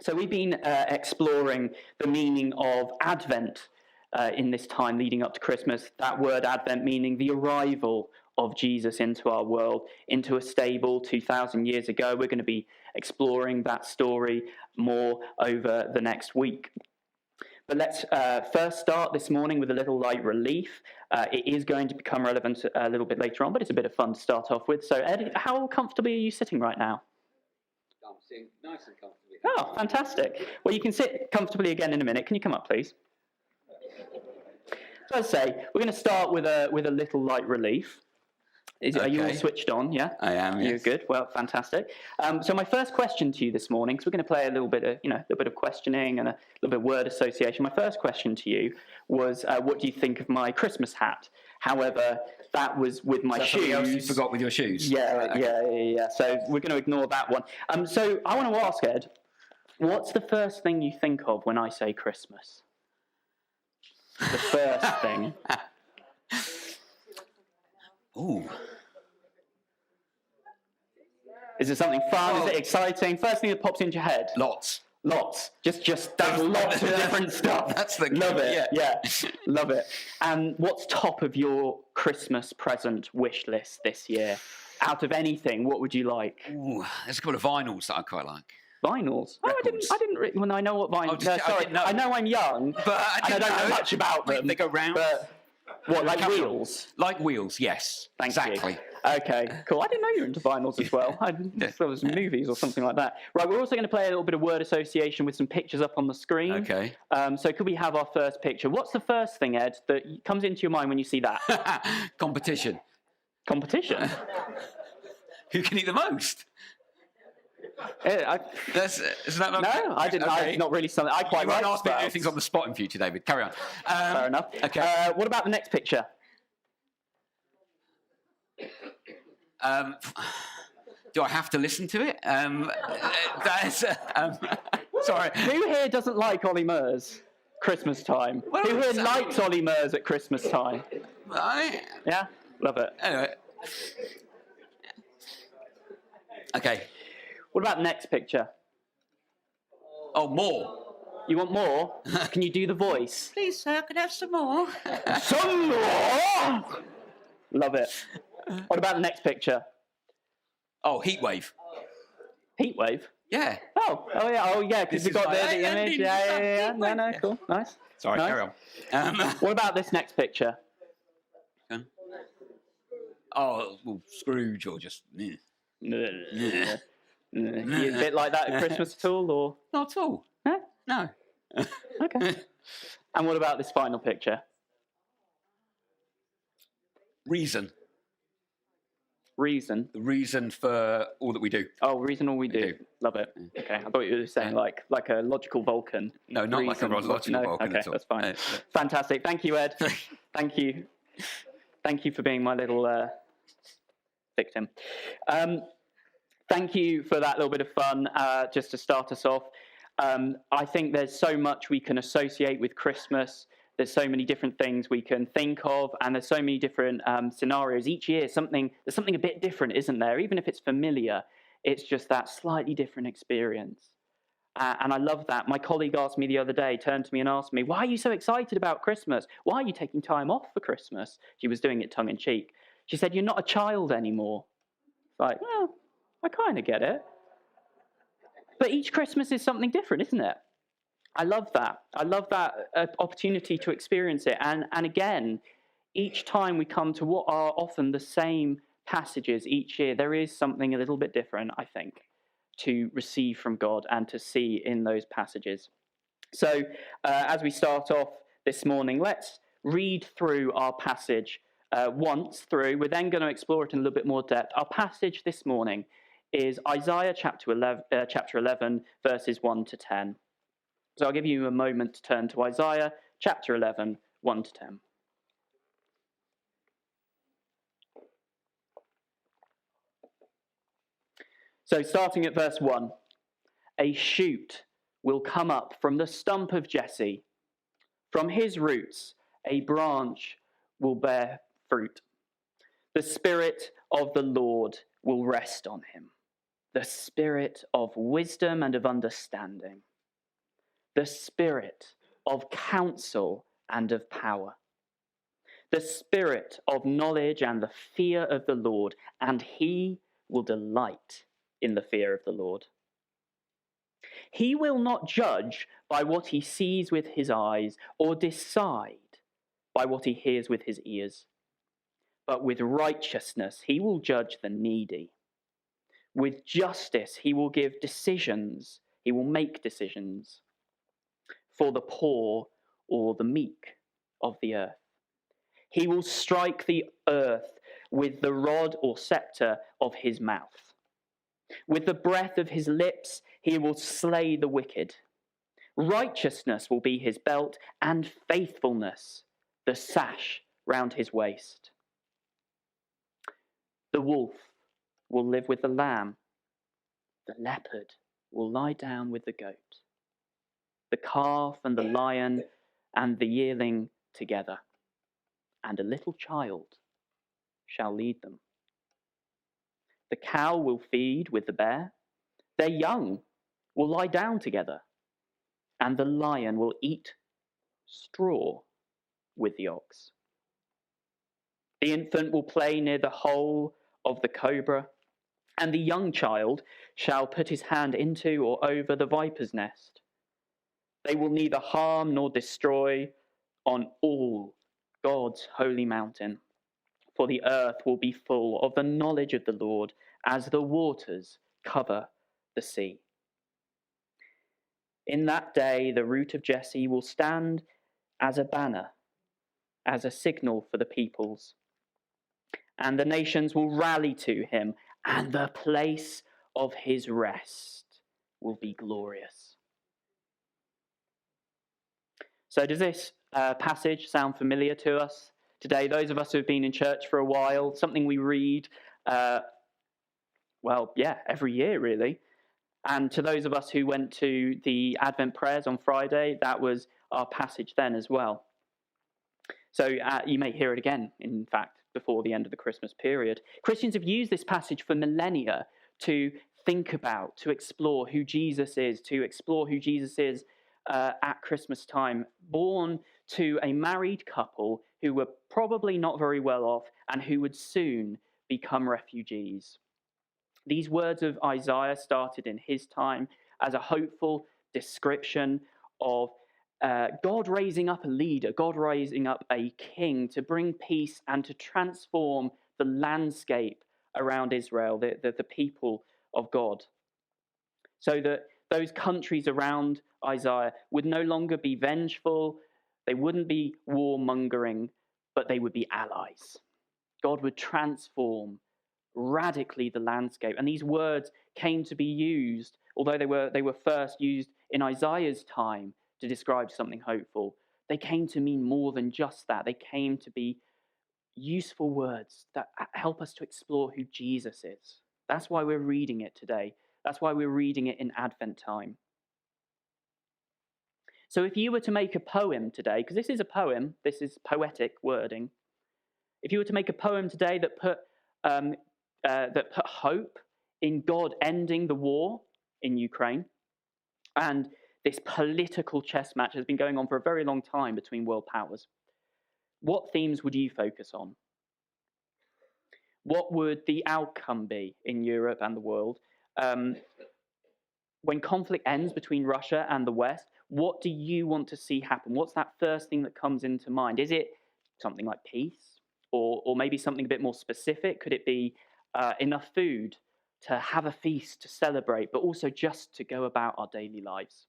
So we've been exploring the meaning of Advent in this time leading up to Christmas. That word Advent meaning the arrival of Jesus into our world, into a stable 2,000 years ago. We're going to be exploring that story more over the next week. But let's first start this morning with a little light relief. It is going to become relevant a little bit later on, but it's a bit of fun to start off with. So Ed, how comfortably are you sitting right now? I'm sitting nice and comfortably. Oh, fantastic. Well, you can sit comfortably again in a minute. Can you come up, please? So as I say, we're going to start with a little light relief. Are you all switched on, yeah? I am, yes. You're good. Well, fantastic. So my first question to you this morning, because we're going to play a little bit of questioning and a little bit of word association. My first question to you was, what do you think of my Christmas hat? However, that was with my shoes. Something else you forgot with your shoes? Yeah. So we're going to ignore that one. So I want to ask, Ed, what's the first thing you think of when I say Christmas? The first thing. Ooh. Is it something fun? Is it exciting? First thing that pops into your head? Lots. Just there's lots of different stuff. That's the love it. Yeah. Love it. And what's top of your Christmas present wish list this year? Out of anything, what would you like? Ooh, there's a couple of vinyls that I quite like. Vinyls? Records. I didn't. Well, I know what vinyls. I know I'm young, but I don't know much about them. They go round. But what, like wheels? Like wheels, yes. Exactly. You. Okay, cool. I didn't know you were into vinyls as well. I thought it was movies or something like that. Right, we're also going to play a little bit of word association with some pictures up on the screen. Okay. So could we have our first picture? What's the first thing, Ed, that comes into your mind when you see that? Competition. Competition? Who can eat the most? Isn't that not? No, I didn't. Okay. Not really something I quite like. You won't ask me about. things on the spot in future, David. Carry on. Fair enough. Okay. What about the next picture? Do I have to listen to it? Sorry. Who here doesn't like Ollie Murs? Christmas time. Well, Who here likes Ollie Murs at Christmas time? Yeah, love it. Anyway. Okay. What about the next picture? Oh, more. You want more? Can you do the voice? Please, sir, can I have some more? Some more? Love it. What about the next picture? Oh, heat wave. Heat wave? Yeah. Oh yeah, because you've got the image. Yeah. No, cool. Nice. Sorry, nice. Carry on. What about this next picture? Oh, well, Scrooge or just... You a bit like that at Christmas at all, or? Not at all. Huh? No. Okay. And what about this final picture? Reason. Reason? The reason for all that we do. Oh, reason all we do. Love it. Okay, I thought you were saying like a logical Vulcan. No, not reason. like a logical Vulcan okay, at all. That's fine. Fantastic. Thank you, Ed. Thank you. Thank you for being my little victim. Thank you for that little bit of fun, just to start us off. I think there's so much we can associate with Christmas. There's so many different things we can think of, and there's so many different scenarios. Each year, there's something a bit different, isn't there? Even if it's familiar, it's just that slightly different experience. And I love that. My colleague asked me the other day, turned to me and asked me, why are you so excited about Christmas? Why are you taking time off for Christmas? She was doing it tongue-in-cheek. She said, you're not a child anymore. It's like, well, I kind of get it. But each Christmas is something different, isn't it? I love that. I love that opportunity to experience it. And again, each time we come to what are often the same passages each year, there is something a little bit different, I think, to receive from God and to see in those passages. So as we start off this morning, let's read through our passage once through. We're then going to explore it in a little bit more depth. Our passage this morning is Isaiah chapter 11, verses 1 to 10. So I'll give you a moment to turn to Isaiah chapter 11, 1 to 10. So starting at verse 1, a shoot will come up from the stump of Jesse. From his roots, a branch will bear fruit. The Spirit of the Lord will rest on him, the Spirit of wisdom and of understanding, the spirit of counsel and of power, the spirit of knowledge and the fear of the Lord, and he will delight in the fear of the Lord. He will not judge by what he sees with his eyes or decide by what he hears with his ears, but with righteousness he will judge the needy. With justice he will give decisions, he will make decisions for the poor or the meek of the earth. He will strike the earth with the rod or scepter of his mouth. With the breath of his lips, he will slay the wicked. Righteousness will be his belt, and faithfulness the sash round his waist. The wolf will live with the lamb. The leopard will lie down with the goat. The calf and the lion and the yearling together, and a little child shall lead them. The cow will feed with the bear. Their young will lie down together, and the lion will eat straw with the ox. The infant will play near the hole of the cobra, and the young child shall put his hand into or over the viper's nest. They will neither harm nor destroy on all God's holy mountain, for the earth will be full of the knowledge of the Lord as the waters cover the sea. In that day, the root of Jesse will stand as a banner, as a signal for the peoples. And the nations will rally to him, and the place of his rest will be glorious. So does this passage sound familiar to us today? Those of us who have been in church for a while, something we read, every year really. And to those of us who went to the Advent prayers on Friday, that was our passage then as well. So you may hear it again, in fact, before the end of the Christmas period. Christians have used this passage for millennia to think about, to explore who Jesus is, at Christmas time, born to a married couple who were probably not very well off and who would soon become refugees. These words of Isaiah started in his time as a hopeful description of God raising up a leader, God raising up a king to bring peace and to transform the landscape around Israel, the people of God. So that those countries around Isaiah would no longer be vengeful, they wouldn't be warmongering, but they would be allies. God would transform radically the landscape. And these words came to be used, although they were first used in Isaiah's time to describe something hopeful, they came to mean more than just that. They came to be useful words that help us to explore who Jesus is. That's why we're reading it today. That's why we're reading it in Advent time. So if you were to make a poem today, because this is a poem, this is poetic wording. If you were to make a poem today that put hope in God ending the war in Ukraine, and this political chess match has been going on for a very long time between world powers, what themes would you focus on? What would the outcome be in Europe and the world? When conflict ends between Russia and the West, what do you want to see happen? What's that first thing that comes into mind? Is it something like peace? Or maybe something a bit more specific? Could it be enough food to have a feast, to celebrate, but also just to go about our daily lives?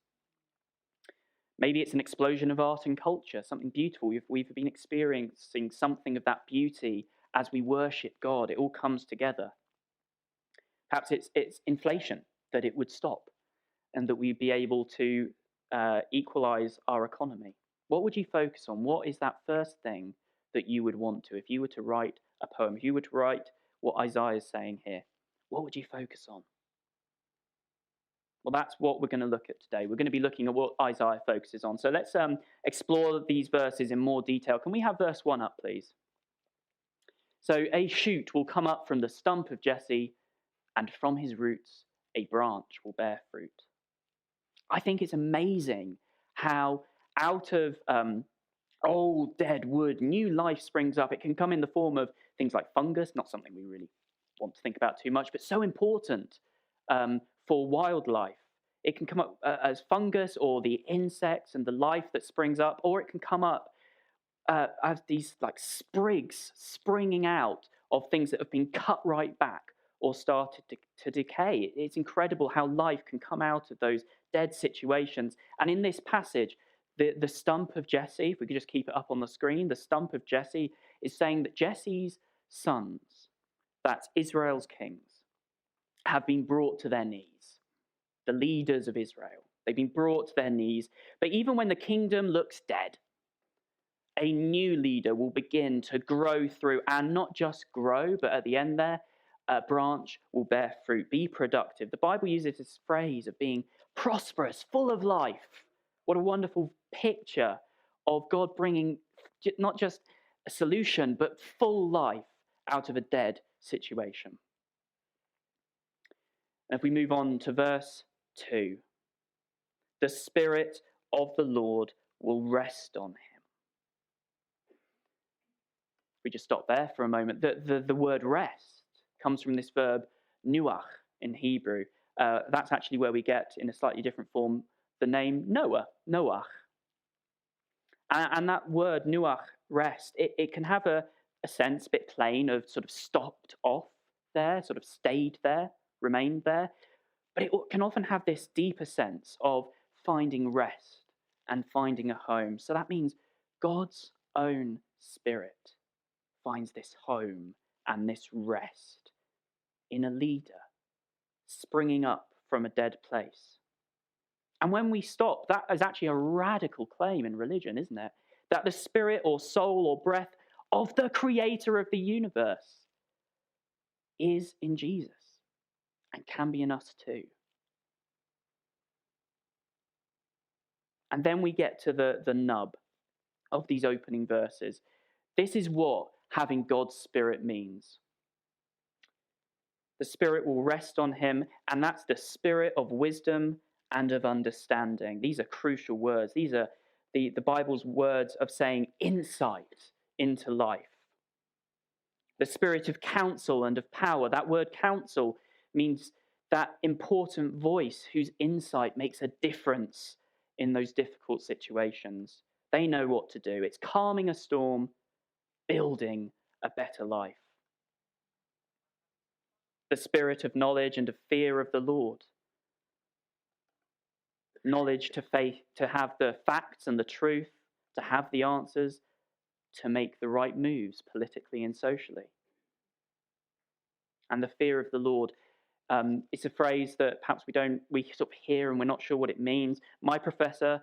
Maybe it's an explosion of art and culture, something beautiful. We've been experiencing something of that beauty as we worship God. It all comes together. Perhaps it's inflation, that it would stop, and that we'd be able to equalize our economy. What would you focus on? What is that first thing that you would want to? If you were to write a poem, if you were to write what Isaiah is saying here, what would you focus on? Well, that's what we're going to look at today. We're going to be looking at what Isaiah focuses on. So let's explore these verses in more detail. Can we have verse 1 up, please? So a shoot will come up from the stump of Jesse, and from his roots a branch will bear fruit. I think it's amazing how out of old dead wood, new life springs up. It can come in the form of things like fungus, not something we really want to think about too much, but so important for wildlife. It can come up as fungus or the insects and the life that springs up, or it can come up as these like sprigs springing out of things that have been cut right back or started to decay. It's incredible how life can come out of those dead situations. And in this passage, the stump of Jesse, if we could just keep it up on the screen, the stump of Jesse is saying that Jesse's sons, that's Israel's kings, have been brought to their knees. The leaders of Israel, they've been brought to their knees. But even when the kingdom looks dead, a new leader will begin to grow through, and not just grow, but at the end there, a branch will bear fruit, be productive. The Bible uses this phrase of being prosperous, full of life. What a wonderful picture of God bringing not just a solution, but full life out of a dead situation. And if we move on to verse 2, the Spirit of the Lord will rest on him. We just stop there for a moment. The word rest comes from this verb nuach in Hebrew. That's actually where we get, in a slightly different form, the name Noah, Noach. And that word nuach, rest, it can have a sense, a bit plain, of sort of stopped off there, sort of stayed there, remained there. But it can often have this deeper sense of finding rest and finding a home. So that means God's own Spirit finds this home and this rest in a leader springing up from a dead place. And when we stop, that is actually a radical claim in religion, isn't it? That the spirit or soul or breath of the creator of the universe is in Jesus and can be in us too. And then we get to the nub of these opening verses. This is what having God's Spirit means. The Spirit will rest on him, and that's the spirit of wisdom and of understanding. These are crucial words. These are the Bible's words of saying insight into life. The spirit of counsel and of power. That word counsel means that important voice whose insight makes a difference in those difficult situations. They know what to do. It's calming a storm, building a better life. The spirit of knowledge and of fear of the Lord. Knowledge to faith, to have the facts and the truth, to have the answers, to make the right moves politically and socially. And the fear of the Lord. It's a phrase that perhaps we sort of hear and we're not sure what it means. My professor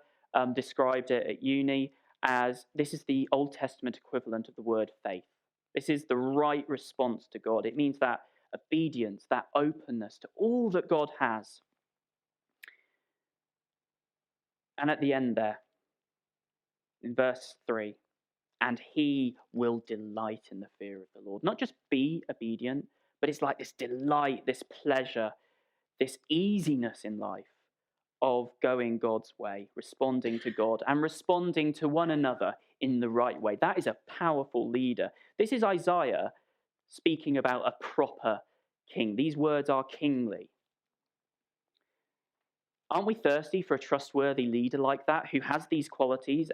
described it at uni as this is the Old Testament equivalent of the word faith. This is the right response to God. It means that obedience, that openness to all that God has. And at the end there, in verse 3, and he will delight in the fear of the Lord. Not just be obedient, but it's like this delight, this pleasure, this easiness in life of going God's way, responding to God and responding to one another in the right way. That is a powerful leader. This is Isaiah speaking about a proper king. These words are kingly. Aren't we thirsty for a trustworthy leader like that, who has these qualities,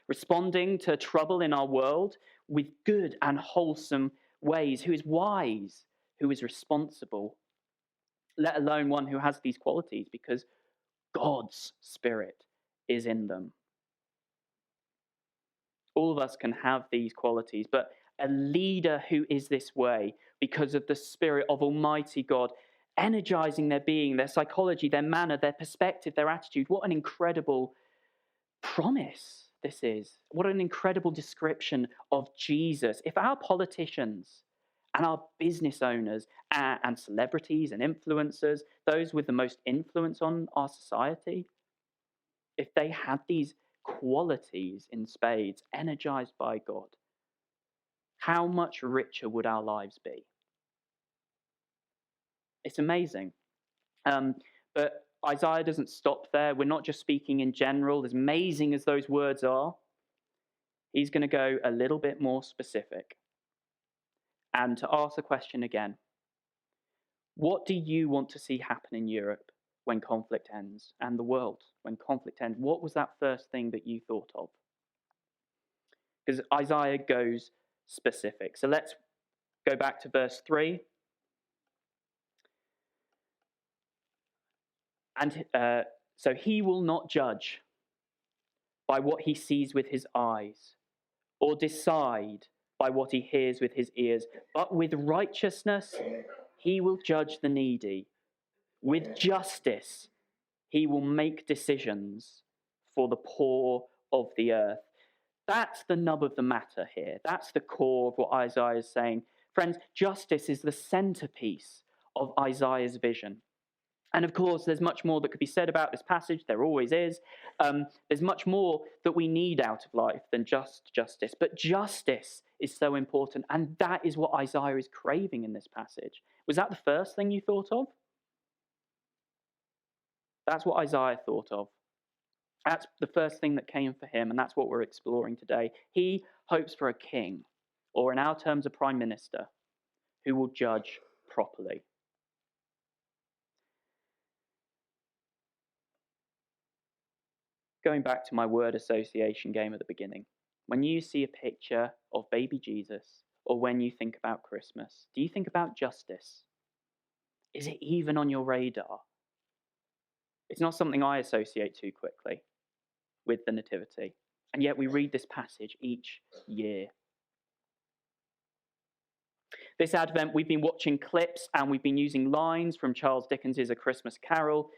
responding to trouble in our world with good and wholesome ways, who is wise, who is responsible, let alone one who has these qualities because God's Spirit is in them. All of us can have these qualities, but a leader who is this way because of the Spirit of Almighty God energizing their being, their psychology, their manner, their perspective, their attitude. What an incredible promise this is. What an incredible description of Jesus. If our politicians and our business owners and celebrities and influencers, those with the most influence on our society, if they had these qualities in spades, energized by God, how much richer would our lives be? It's amazing. But Isaiah doesn't stop there. We're not just speaking in general, as amazing as those words are. He's going to go a little bit more specific and to ask the question again. What do you want to see happen in Europe when conflict ends, and the world when conflict ends? What was that first thing that you thought of? Because Isaiah goes specific. So let's go back to verse 3. And so he will not judge by what he sees with his eyes, or decide by what he hears with his ears, but with righteousness he will judge the needy. With justice he will make decisions for the poor of the earth. That's the nub of the matter here. That's the core of what Isaiah is saying. Friends, justice is the centerpiece of Isaiah's vision. And of course, there's much more that could be said about this passage. There always is. There's much more that we need out of life than just justice. But justice is so important. And that is what Isaiah is craving in this passage. Was that the first thing you thought of? That's what Isaiah thought of. That's the first thing that came for him. And that's what we're exploring today. He hopes for a king, or in our terms, a prime minister, who will judge properly. Going back to my word association game at the beginning, when you see a picture of baby Jesus, or when you think about Christmas, do you think about justice? Is it even on your radar? It's not something I associate too quickly with the Nativity, and yet we read this passage each year. This Advent, we've been watching clips and we've been using lines from Charles Dickens' A Christmas Carol.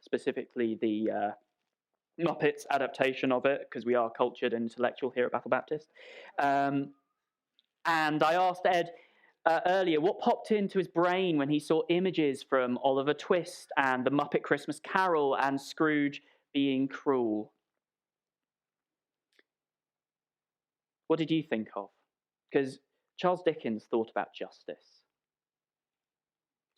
Specifically the Muppets adaptation of it, because we are cultured and intellectual here at Bethel Baptist. And I asked Ed earlier what popped into his brain when he saw images from Oliver Twist and the Muppet Christmas Carol and Scrooge being cruel. What did you think of? Because Charles Dickens thought about justice.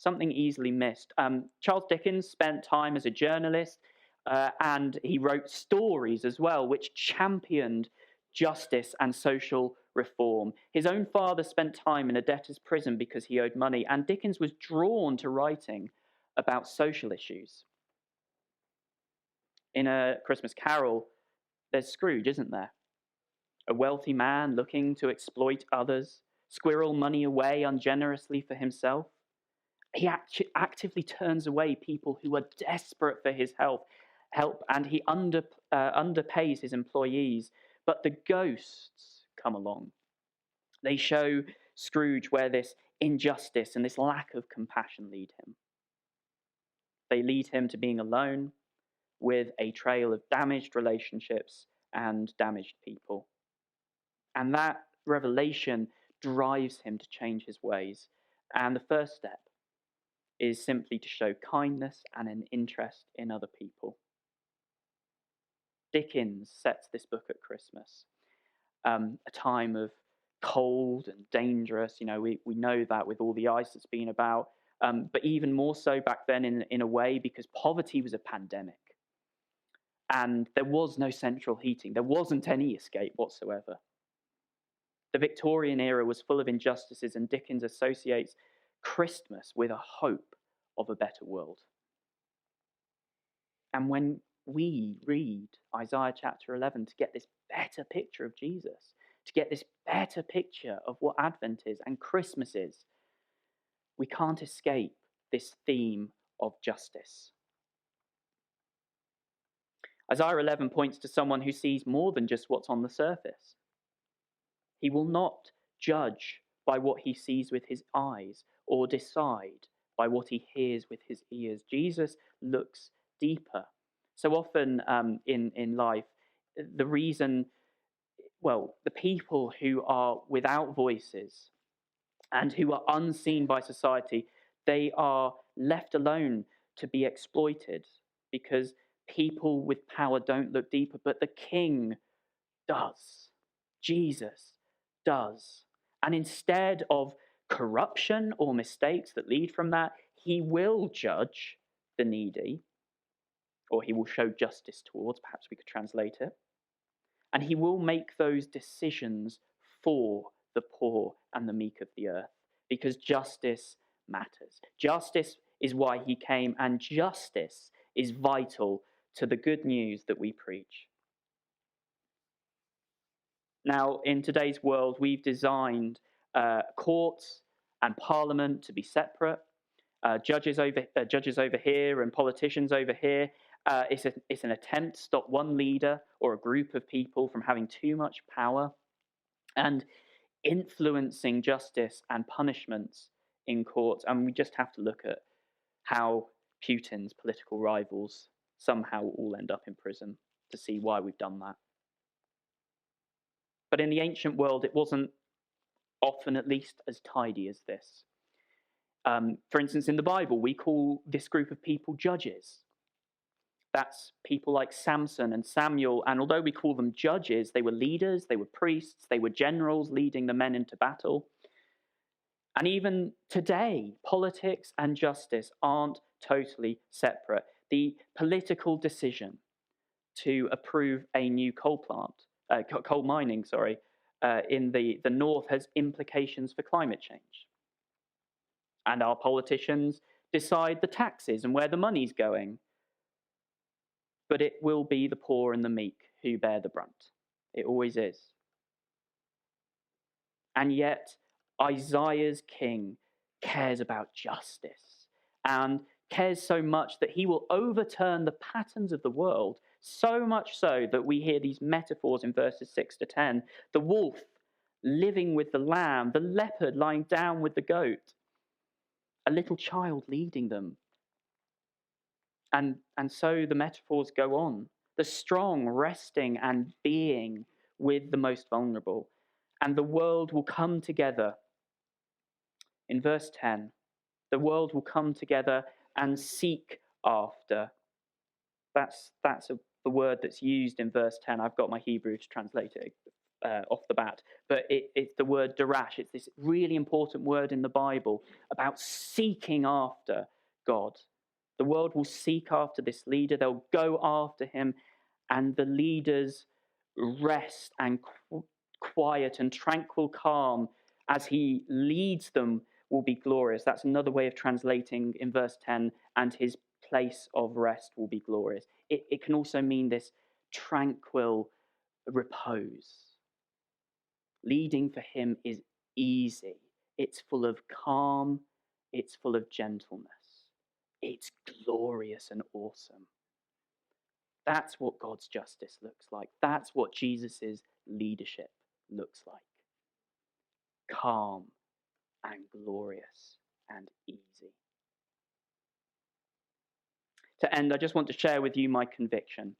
Something easily missed. Charles Dickens spent time as a journalist, and he wrote stories as well, which championed justice and social reform. His own father spent time in a debtor's prison because he owed money, and Dickens was drawn to writing about social issues. In A Christmas Carol, there's Scrooge, isn't there? A wealthy man looking to exploit others, squirrel money away ungenerously for himself. He actively turns away people who are desperate for his help, and he underpays his employees. But the ghosts come along. They show Scrooge where this injustice and this lack of compassion lead him. They lead him to being alone with a trail of damaged relationships and damaged people. And that revelation drives him to change his ways. And the first step is simply to show kindness and an interest in other people. Dickens sets this book at Christmas, a time of cold and dangerous. You know, we know that with all the ice that's been about, but even more so back then in a way, because poverty was a pandemic. And there was no central heating. There wasn't any escape whatsoever. The Victorian era was full of injustices, and Dickens associates Christmas with a hope of a better world. And when we read Isaiah chapter 11 to get this better picture of Jesus, to get this better picture of what Advent is and Christmas is, we can't escape this theme of justice. Isaiah 11 points to someone who sees more than just what's on the surface. He will not judge by what he sees with his eyes or decide by what he hears with his ears. Jesus looks deeper. So often in life, the people who are without voices and who are unseen by society, they are left alone to be exploited because people with power don't look deeper, but the King does. Jesus does. And instead of corruption or mistakes that lead from that, he will judge the needy, or he will show justice towards, perhaps we could translate it, and he will make those decisions for the poor and the meek of the earth, because justice matters. Justice is why he came, and justice is vital to the good news that we preach. Now, in today's world, we've designed courts and parliament to be separate. Judges over here and politicians over here. It's an attempt to stop one leader or a group of people from having too much power and influencing justice and punishments in courts. And we just have to look at how Putin's political rivals somehow all end up in prison to see why we've done that. But in the ancient world, it wasn't often, at least, as tidy as this. For instance, in the Bible, we call this group of people judges. That's people like Samson and Samuel, and although we call them judges, they were leaders, they were priests, they were generals leading the men into battle. And even today, politics and justice aren't totally separate. The political decision to approve a new coal mining, in the north has implications for climate change. And our politicians decide the taxes and where the money's going. But it will be the poor and the meek who bear the brunt. It always is. And yet, Isaiah's king cares about justice and cares so much that he will overturn the patterns of the world, so much so that we hear these metaphors in verses 6 to 10. The wolf living with the lamb, the leopard lying down with the goat, a little child leading them. And so the metaphors go on. The strong resting and being with the most vulnerable. And the world will come together. In verse 10, the world will come together and seek after. That's the word that's used in verse 10. I've got my Hebrew to translate it off the bat. But it's the word darash. It's this really important word in the Bible about seeking after God. The world will seek after this leader. They'll go after him. And the leader's rest and quiet and tranquil calm as he leads them will be glorious. That's another way of translating in verse 10, and his place of rest will be glorious. It can also mean this tranquil repose. Leading for him is easy. It's full of calm. It's full of gentleness. It's glorious and awesome. That's what God's justice looks like. That's what Jesus' leadership looks like. Calm and glorious and easy. To end, I just want to share with you my conviction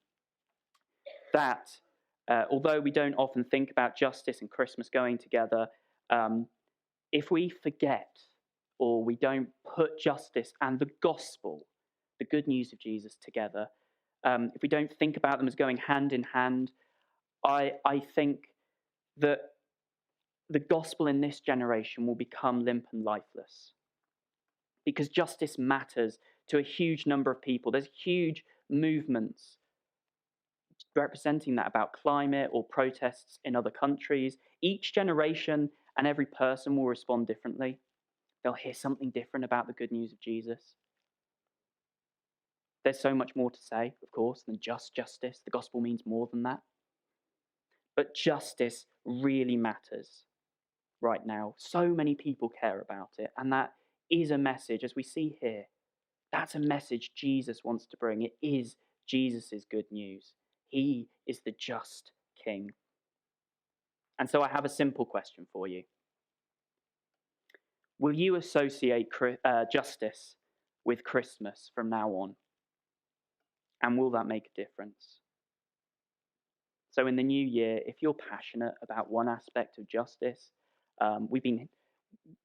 that although we don't often think about justice and Christmas going together, if we forget or we don't put justice and the gospel, the good news of Jesus, together, if we don't think about them as going hand in hand, I think that the gospel in this generation will become limp and lifeless. Because justice matters to a huge number of people. There's huge movements representing that about climate or protests in other countries. Each generation and every person will respond differently. They'll hear something different about the good news of Jesus. There's so much more to say, of course, than just justice. The gospel means more than that. But justice really matters right now. So many people care about it. And that is a message, as we see here. That's a message Jesus wants to bring. It is Jesus' good news. He is the just king. And so I have a simple question for you. Will you associate justice with Christmas from now on? And will that make a difference? So in the new year, if you're passionate about one aspect of justice,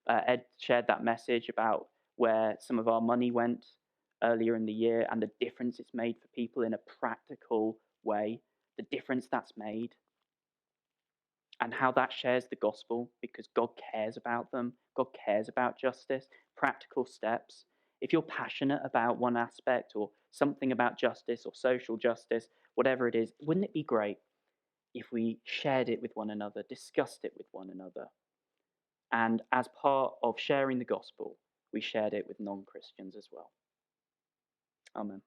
Ed shared that message about where some of our money went earlier in the year and the difference it's made for people in a practical way, the difference that's made, and how that shares the gospel because God cares about them. God cares about justice, practical steps. if you're passionate about one aspect or something about justice or social justice, whatever it is, wouldn't it be great if we shared it with one another, discussed it with one another? And as part of sharing the gospel, we shared it with non-Christians as well. Amen.